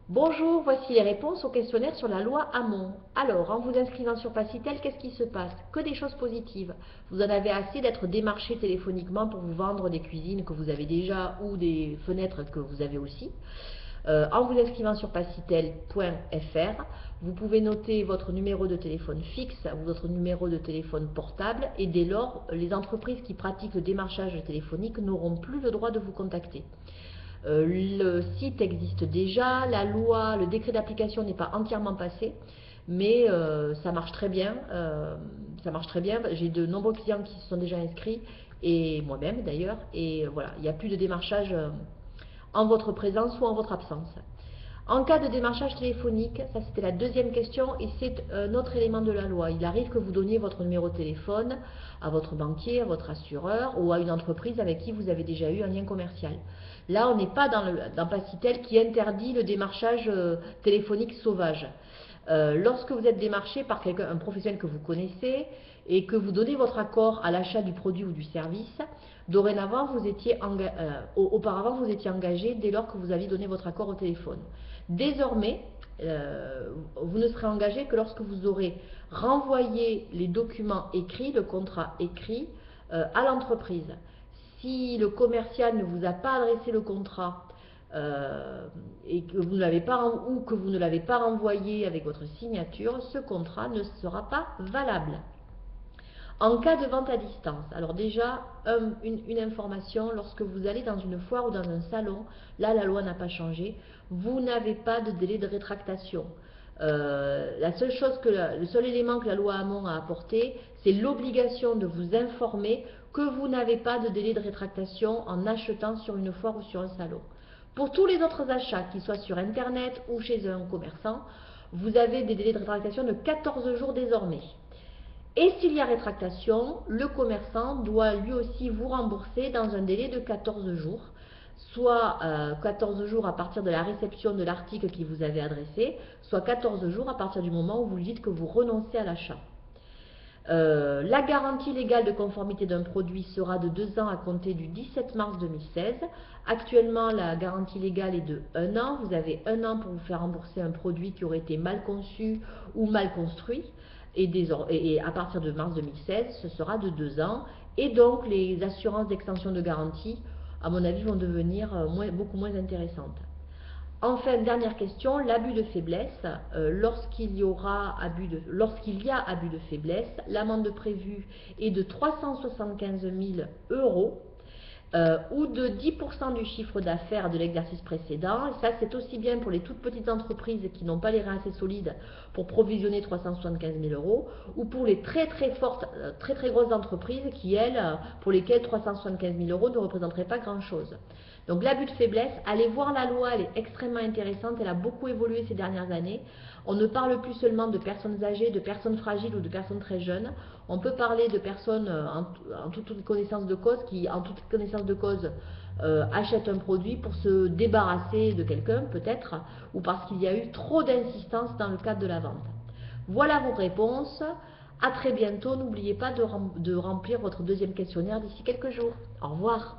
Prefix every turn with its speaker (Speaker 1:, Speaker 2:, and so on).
Speaker 1: Bonjour, voici les réponses au questionnaire sur la loi Hamon. Alors, en vous inscrivant sur Pacitel, qu'est-ce qui se passe? Que des choses positives. Vous en avez assez d'être démarché téléphoniquement pour vous vendre des cuisines que vous avez déjà ou des fenêtres que vous avez aussi. En vous inscrivant sur pacitel.fr, vous pouvez noter votre numéro de téléphone fixe ou votre numéro de téléphone portable et dès lors, les entreprises qui pratiquent le démarchage téléphonique n'auront plus le droit de vous contacter. Le site existe déjà, la loi, le décret d'application n'est pas entièrement passé, mais ça marche très bien. Ça marche très bien. J'ai de nombreux clients qui se sont déjà inscrits, et moi-même d'ailleurs, et voilà, il n'y a plus de démarchage en votre présence ou en votre absence. En cas de démarchage téléphonique, ça c'était la deuxième question et c'est un autre élément de la loi. Il arrive que vous donniez votre numéro de téléphone à votre banquier, à votre assureur ou à une entreprise avec qui vous avez déjà eu un lien commercial. Là, on n'est pas dans Pacitel qui interdit le démarchage téléphonique sauvage. Lorsque vous êtes démarché par quelqu'un, un professionnel que vous connaissez et que vous donnez votre accord à l'achat du produit ou du service, dorénavant, auparavant, vous étiez engagé dès lors que vous aviez donné votre accord au téléphone. Désormais, vous ne serez engagé que lorsque vous aurez renvoyé les documents écrits, le contrat écrit, à l'entreprise. Si le commercial ne vous a pas adressé le contrat et que vous ne l'avez pas renvoyé avec votre signature, ce contrat ne sera pas valable. En cas de vente à distance, alors déjà, une information, lorsque vous allez dans une foire ou dans un salon, là la loi n'a pas changé, vous n'avez pas de délai de rétractation. Le seul élément que la loi Hamon a apporté, c'est l'obligation de vous informer que vous n'avez pas de délai de rétractation en achetant sur une foire ou sur un salon. Pour tous les autres achats, qu'ils soient sur Internet ou chez un commerçant, vous avez des délais de rétractation de 14 jours désormais. Et s'il y a rétractation, le commerçant doit lui aussi vous rembourser dans un délai de 14 jours, soit 14 jours à partir de la réception de l'article qui vous avait adressé, soit 14 jours à partir du moment où vous lui dites que vous renoncez à l'achat. La garantie légale de conformité d'un produit sera de 2 ans à compter du 17 mars 2016. Actuellement, la garantie légale est de 1 an. Vous avez 1 an pour vous faire rembourser un produit qui aurait été mal conçu ou mal construit. Et à partir de mars 2016, ce sera de 2 ans. Et donc, les assurances d'extension de garantie, à mon avis, vont devenir beaucoup moins intéressantes. Enfin, dernière question, l'abus de faiblesse. Lorsqu'il y a abus de faiblesse, l'amende prévue est de 375 000 euros ou de 10% du chiffre d'affaires de l'exercice précédent. Et ça, c'est aussi bien pour les toutes petites entreprises qui n'ont pas les reins assez solides pour provisionner 375 000 euros, ou pour les très grosses entreprises qui, elles, pour lesquelles 375 000 euros ne représenteraient pas grand-chose. Donc l'abus de faiblesse, allez voir la loi, elle est extrêmement intéressante, elle a beaucoup évolué ces dernières années. On ne parle plus seulement de personnes âgées, de personnes fragiles ou de personnes très jeunes. On peut parler de personnes en toute connaissance de cause qui, en toute connaissance de cause, achètent un produit pour se débarrasser de quelqu'un peut-être, ou parce qu'il y a eu trop d'insistance dans le cadre de la vente. Voilà vos réponses. À très bientôt. N'oubliez pas de remplir votre deuxième questionnaire d'ici quelques jours. Au revoir.